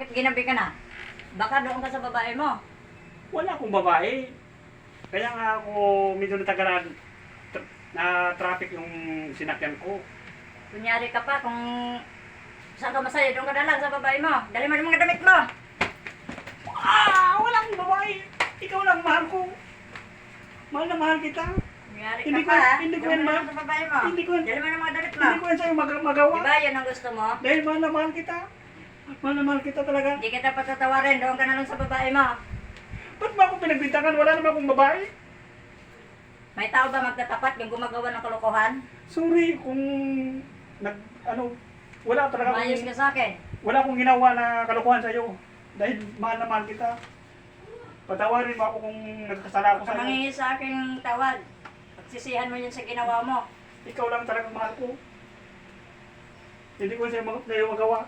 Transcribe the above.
Bakit ginabi ka na? Baka doon ka sa babae mo. Wala akong babae. Kaya nga ako medyo natagalan na traffic yung sinakyan ko. Kunyari ka pa kung saan ka masaya, doon ka na lang sa babae mo. Dali mo yung mga damit mo. Wala akong babae. Ikaw lang mahal ko. Mahal na mahal kita. Kunyari ka Hindi ko- pa, ha? hindi ko Doon yan ka na ma- lang sa babae mo. hindi ko- Dali mo yung mga damit mo. Hindi ko yan sa'yo magawa. Diba yun ang gusto mo? Dahil mahal na mahal kita. Mahal na mahal kita talaga. Hindi kita patatawarin, doon ka na lang sa babae mo. Ba't ba ako pinagbintangan? Wala naman akong babae. May tao ba magtatapat yung gumagawa ng kalokohan? Sorry kung wala talaga Mayos ka sa akin. wala akong ginawa na kalokohan sa'yo. Dahil mahal na mahal kita. Patawarin mo ako kung nagkasala ako Kung sa'yo. mangingi sa akin tawad, pagsisihan mo yun sa ginawa mo. Ikaw lang talagang mahal ko. Hindi ko sa'yo magawa.